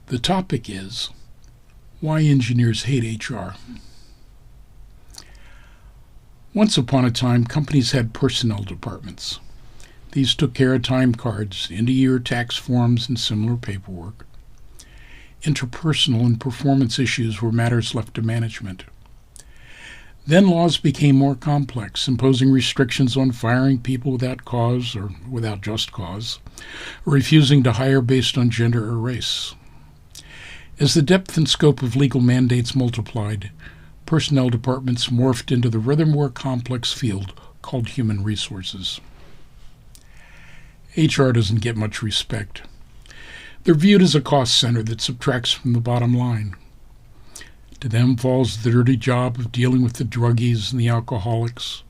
The topic is why engineers hate HR. Once upon a time, companies had personnel departments. These took care of time cards, end-of-year tax forms, and similar paperwork. Interpersonal and performance issues were matters left to management. Then laws became more complex, imposing restrictions on firing people without cause or without just cause, or refusing to hire based on gender or race. As the depth and scope of legal mandates multiplied, personnel departments morphed into the rather more complex field called human resources. HR doesn't get much respect. They're viewed as a cost center that subtracts from the bottom line. To them falls the dirty job of dealing with the druggies and the alcoholics,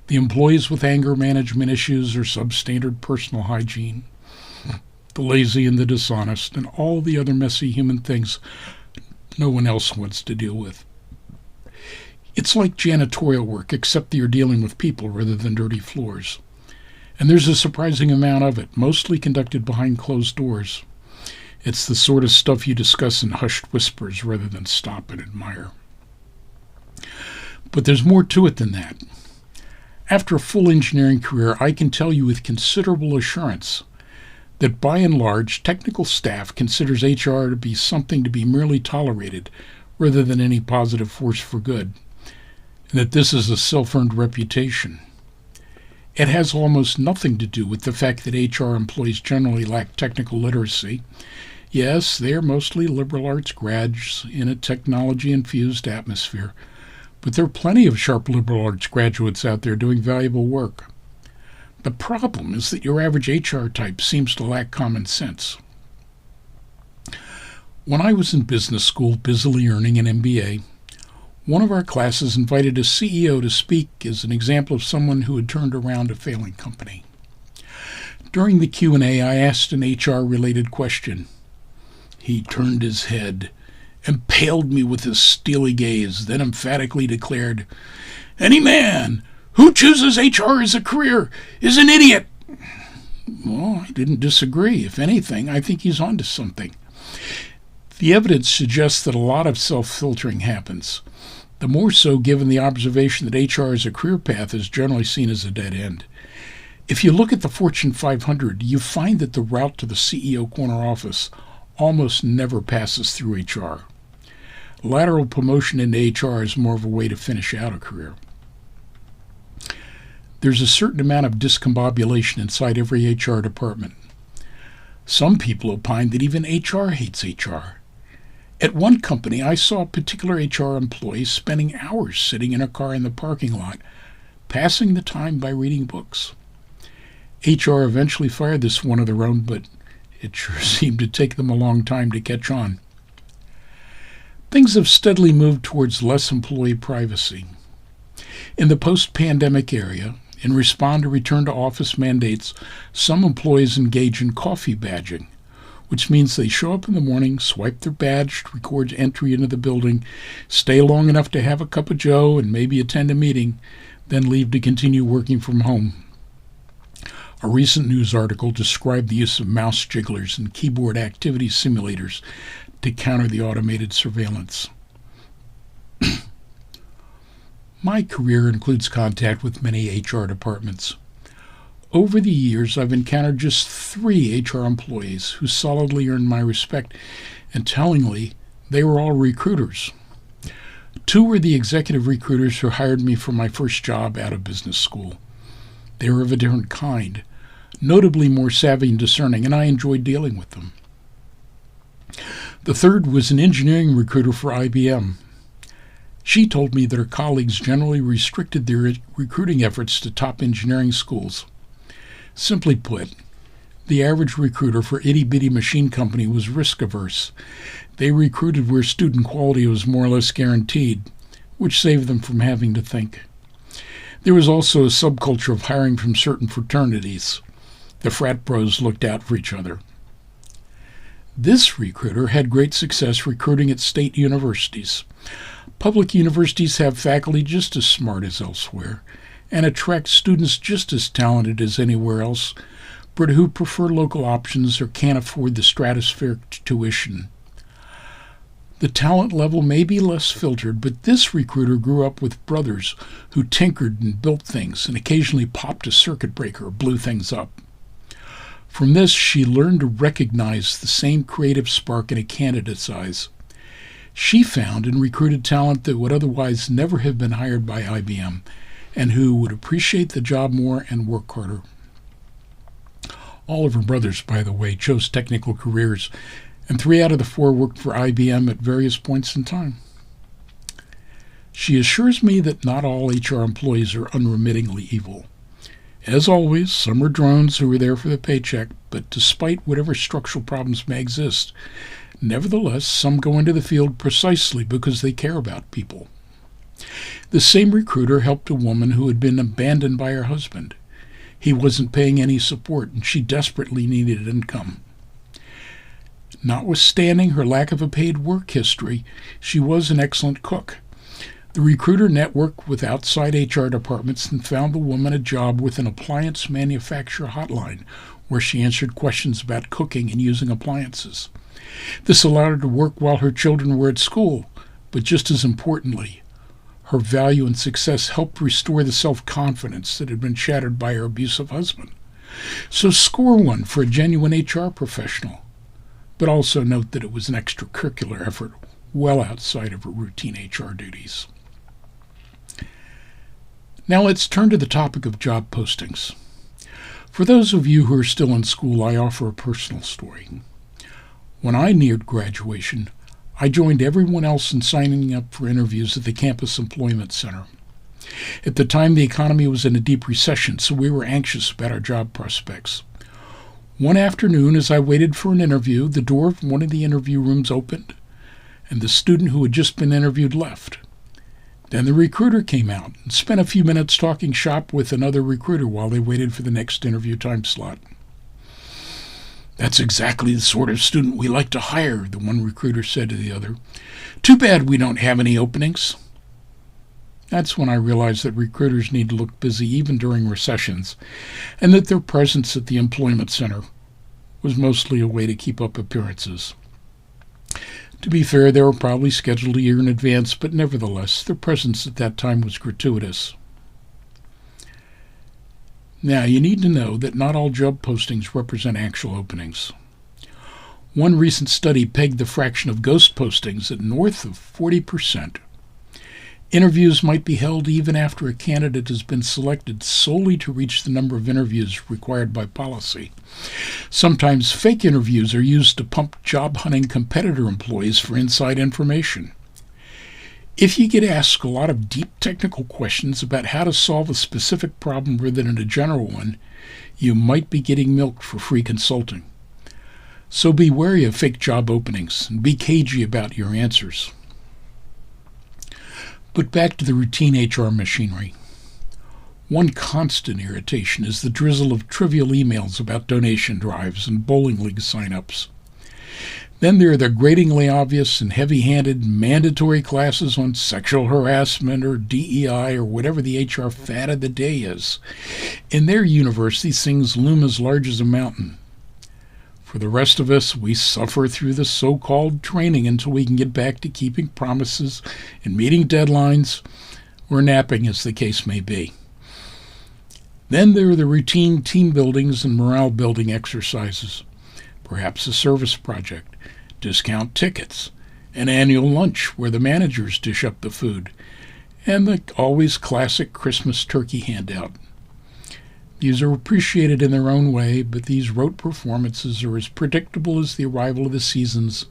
the employees with anger management issues or substandard personal hygiene, the lazy and the dishonest, and all the other messy human things no one else wants to deal with. It's like janitorial work, except that you're dealing with people rather than dirty floors. And there's a surprising amount of it, mostly conducted behind closed doors. It's the sort of stuff you discuss in hushed whispers rather than stop and admire. But there's more to it than that. After a full engineering career, I can tell you with considerable assurance that by and large, technical staff considers HR to be something to be merely tolerated rather than any positive force for good, and that this is a self-earned reputation. It has almost nothing to do with the fact that HR employees generally lack technical literacy. Yes, they are mostly liberal arts grads in a technology-infused atmosphere, but there are plenty of sharp liberal arts graduates out there doing valuable work. The problem is that your average HR type seems to lack common sense. When I was in business school busily earning an MBA, one of our classes invited a CEO to speak as an example of someone who had turned around a failing company. During the Q&A, I asked an HR-related question. He turned his head, impaled me with his steely gaze, then emphatically declared, "Any man who chooses HR as a career is an idiot." Well, I didn't disagree. If anything, I think he's onto something. The evidence suggests that a lot of self-filtering happens. The more so given the observation that HR as a career path is generally seen as a dead end. If you look at the Fortune 500, you find that the route to the CEO corner office almost never passes through HR. Lateral promotion into HR is more of a way to finish out a career. There's a certain amount of discombobulation inside every HR department. Some people opine that even HR hates HR. At one company, I saw a particular HR employee spending hours sitting in a car in the parking lot, passing the time by reading books. HR eventually fired this one of their own, but it sure seemed to take them a long time to catch on. Things have steadily moved towards less employee privacy. In the post-pandemic era, in response to return-to-office mandates, some employees engage in coffee badging, which means they show up in the morning, swipe their badge to record entry into the building, stay long enough to have a cup of joe and maybe attend a meeting, then leave to continue working from home. A recent news article described the use of mouse jigglers and keyboard activity simulators to counter the automated surveillance. My career includes contact with many HR departments. Over the years, I've encountered just 3 HR employees who solidly earned my respect, and tellingly, they were all recruiters. 2 were the executive recruiters who hired me for my first job out of business school. They were of a different kind, notably more savvy and discerning, and I enjoyed dealing with them. The 3rd was an engineering recruiter for IBM. She told me that her colleagues generally restricted their recruiting efforts to top engineering schools. Simply put, the average recruiter for itty-bitty machine company was risk-averse. They recruited where student quality was more or less guaranteed, which saved them from having to think. There was also a subculture of hiring from certain fraternities. The frat bros looked out for each other. This recruiter had great success recruiting at state universities. Public universities have faculty just as smart as elsewhere, and attract students just as talented as anywhere else, but who prefer local options or can't afford the stratospheric tuition. The talent level may be less filtered, but this recruiter grew up with brothers who tinkered and built things and occasionally popped a circuit breaker or blew things up. From this, she learned to recognize the same creative spark in a candidate's eyes. She found and recruited talent that would otherwise never have been hired by IBM and who would appreciate the job more and work harder. All of her brothers, by the way, chose technical careers, and 3 out of the 4 worked for IBM at various points in time. She assures me that not all HR employees are unremittingly evil. As always, some are drones who are there for the paycheck, but despite whatever structural problems may exist, nevertheless, some go into the field precisely because they care about people. The same recruiter helped a woman who had been abandoned by her husband. He wasn't paying any support, and she desperately needed income. Notwithstanding her lack of a paid work history, she was an excellent cook. The recruiter networked with outside HR departments and found the woman a job with an appliance manufacturer hotline, where she answered questions about cooking and using appliances. This allowed her to work while her children were at school, but just as importantly, her value and success helped restore the self-confidence that had been shattered by her abusive husband. So score 1 for a genuine HR professional, but also note that it was an extracurricular effort well outside of her routine HR duties. Now let's turn to the topic of job postings. For those of you who are still in school, I offer a personal story. When I neared graduation, I joined everyone else in signing up for interviews at the Campus Employment Center. At the time, the economy was in a deep recession, so we were anxious about our job prospects. One afternoon, as I waited for an interview, the door of one of the interview rooms opened, and the student who had just been interviewed left. Then the recruiter came out and spent a few minutes talking shop with another recruiter while they waited for the next interview time slot. "That's exactly the sort of student we like to hire," the one recruiter said to the other. "Too bad we don't have any openings." That's when I realized that recruiters need to look busy even during recessions, and that their presence at the employment center was mostly a way to keep up appearances. To be fair, they were probably scheduled a year in advance, but nevertheless, their presence at that time was gratuitous. Now, you need to know that not all job postings represent actual openings. One recent study pegged the fraction of ghost postings at north of 40%. Interviews might be held even after a candidate has been selected solely to reach the number of interviews required by policy. Sometimes fake interviews are used to pump job-hunting competitor employees for inside information. If you get asked a lot of deep technical questions about how to solve a specific problem rather than a general one, you might be getting milked for free consulting. So be wary of fake job openings and be cagey about your answers. But back to the routine HR machinery. One constant irritation is the drizzle of trivial emails about donation drives and bowling league sign-ups. Then there are the gratingly obvious and heavy-handed mandatory classes on sexual harassment or DEI or whatever the HR fad of the day is. In their universe, these things loom as large as a mountain. For the rest of us, we suffer through the so-called training until we can get back to keeping promises and meeting deadlines, or napping as the case may be. Then there are the routine team buildings and morale-building exercises, perhaps a service project, discount tickets, an annual lunch where the managers dish up the food, and the always classic Christmas turkey handout. These are appreciated in their own way, but these rote performances are as predictable as the arrival of the seasons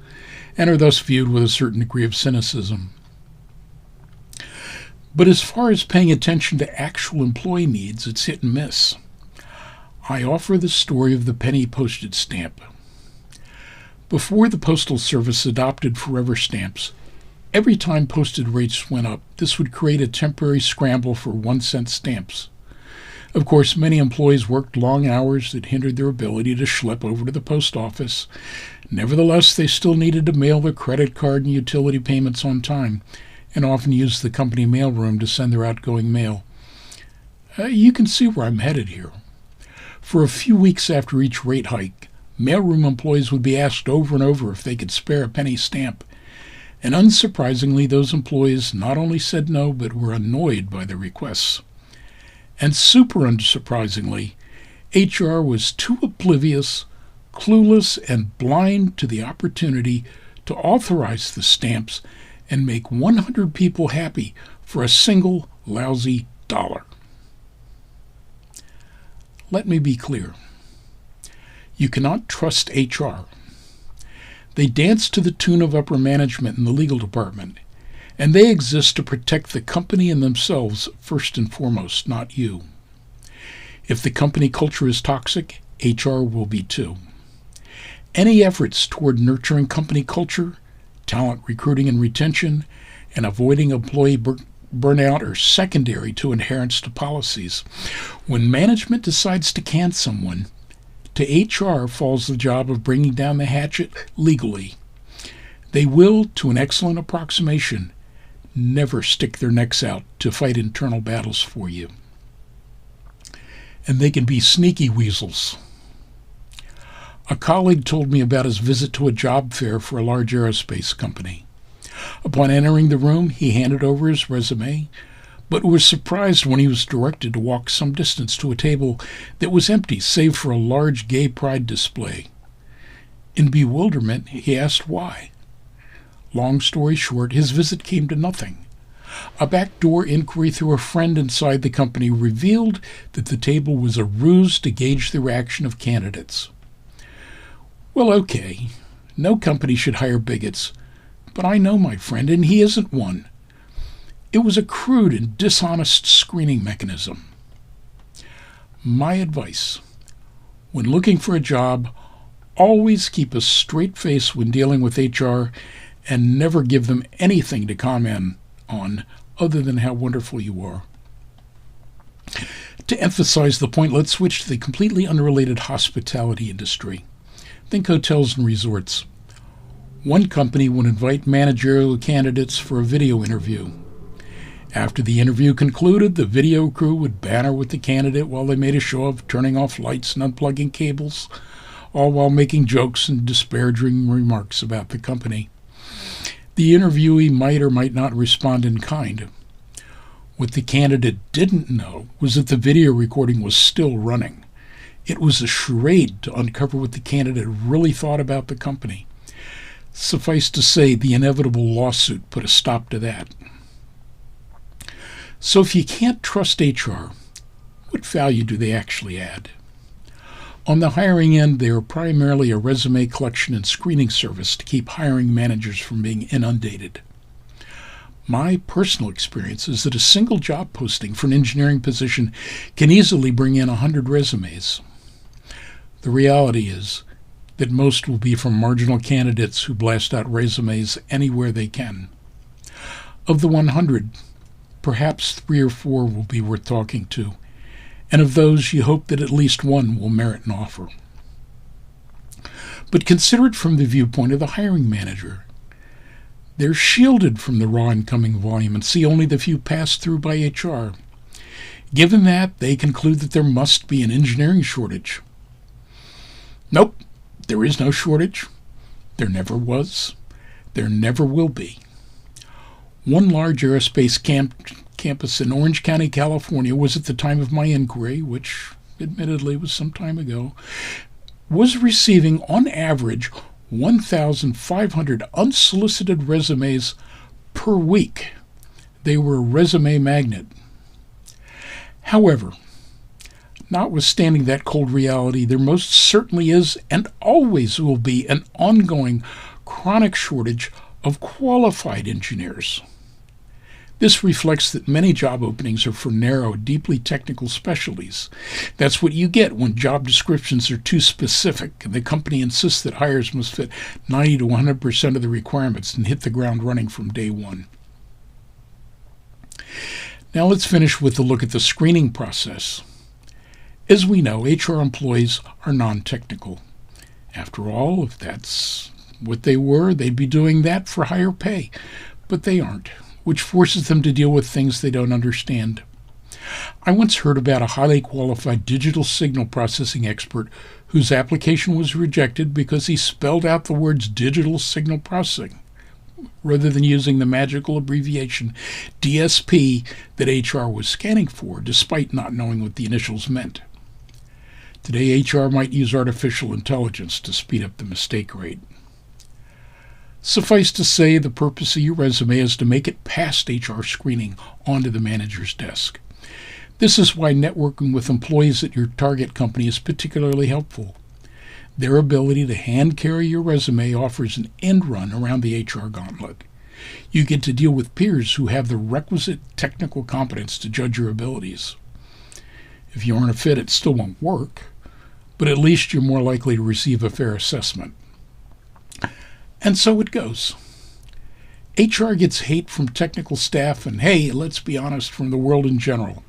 and are thus viewed with a certain degree of cynicism. But as far as paying attention to actual employee needs, it's hit and miss. I offer the story of the penny postage stamp. Before the Postal Service adopted forever stamps, every time postage rates went up, this would create a temporary scramble for 1-cent stamps. Of course, many employees worked long hours that hindered their ability to schlep over to the post office. Nevertheless, they still needed to mail their credit card and utility payments on time, and often used the company mailroom to send their outgoing mail. You can see where I'm headed here. For a few weeks after each rate hike, mailroom employees would be asked over and over if they could spare a penny stamp, And unsurprisingly, those employees not only said no, but were annoyed by the requests. And super unsurprisingly, HR was too oblivious, clueless, and blind to the opportunity to authorize the stamps and make 100 people happy for a single lousy dollar. Let me be clear. You cannot trust HR. They dance to the tune of upper management in the legal department, and they exist to protect the company and themselves first and foremost, not you. If the company culture is toxic, HR will be too. Any efforts toward nurturing company culture, talent recruiting and retention, and avoiding employee burnout are secondary to adherence to policies. When management decides to can someone, to HR falls the job of bringing down the hatchet legally. They will, to an excellent approximation, never stick their necks out to fight internal battles for you. And they can be sneaky weasels. A colleague told me about his visit to a job fair for a large aerospace company. Upon entering the room, he handed over his resume, but was surprised when he was directed to walk some distance to a table that was empty save for a large gay pride display. In bewilderment, he asked why. Long story short, his visit came to nothing. A backdoor inquiry through a friend inside the company revealed that the table was a ruse to gauge the reaction of candidates. Well, okay, no company should hire bigots, but I know my friend, and he isn't one. It was a crude and dishonest screening mechanism. My advice: when looking for a job, always keep a straight face when dealing with HR and never give them anything to comment on other than how wonderful you are. To emphasize the point, let's switch to the completely unrelated hospitality industry. Think hotels and resorts. One company would invite managerial candidates for a video interview. After the interview concluded, the video crew would banter with the candidate while they made a show of turning off lights and unplugging cables, all while making jokes and disparaging remarks about the company. The interviewee might or might not respond in kind. What the candidate didn't know was that the video recording was still running. It was a charade to uncover what the candidate really thought about the company. Suffice to say, the inevitable lawsuit put a stop to that. So if you can't trust HR, what value do they actually add? On the hiring end, they are primarily a resume collection and screening service to keep hiring managers from being inundated. My personal experience is that a single job posting for an engineering position can easily bring in 100 resumes. The reality is that most will be from marginal candidates who blast out resumes anywhere they can. Of the 100, perhaps 3 or 4 will be worth talking to, and of those you hope that at least one will merit an offer. But consider it from the viewpoint of the hiring manager. They're shielded from the raw incoming volume and see only the few passed through by HR. Given that, they conclude that there must be an engineering shortage. Nope, there is no shortage. There never was. There never will be. One large aerospace campus in Orange County, California, was at the time of my inquiry, which admittedly was some time ago, was receiving on average 1,500 unsolicited resumes per week. They were a resume magnet. However, notwithstanding that cold reality, there most certainly is and always will be an ongoing chronic shortage of qualified engineers. This reflects that many job openings are for narrow, deeply technical specialties. That's what you get when job descriptions are too specific and the company insists that hires must fit 90 to 100% of the requirements and hit the ground running from day one. Now let's finish with a look at the screening process. As we know, HR employees are non-technical. After all, if that's what they were, they'd be doing that for higher pay. But they aren't, which forces them to deal with things they don't understand. I once heard about a highly qualified digital signal processing expert whose application was rejected because he spelled out the words digital signal processing rather than using the magical abbreviation DSP that HR was scanning for, despite not knowing what the initials meant. Today, HR might use artificial intelligence to speed up the mistake rate. Suffice to say, the purpose of your resume is to make it past HR screening onto the manager's desk. This is why networking with employees at your target company is particularly helpful. Their ability to hand carry your resume offers an end run around the HR gauntlet. You get to deal with peers who have the requisite technical competence to judge your abilities. If you aren't a fit, it still won't work, but at least you're more likely to receive a fair assessment. And so it goes. HR gets hate from technical staff and, hey, let's be honest, from the world in general.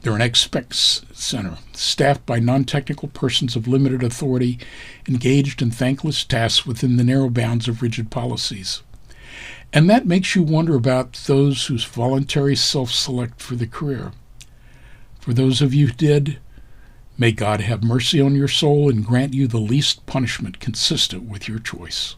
They're an expect center, staffed by non-technical persons of limited authority, engaged in thankless tasks within the narrow bounds of rigid policies. And that makes you wonder about those whose voluntary self-select for the career. For those of you who did, may God have mercy on your soul and grant you the least punishment consistent with your choice.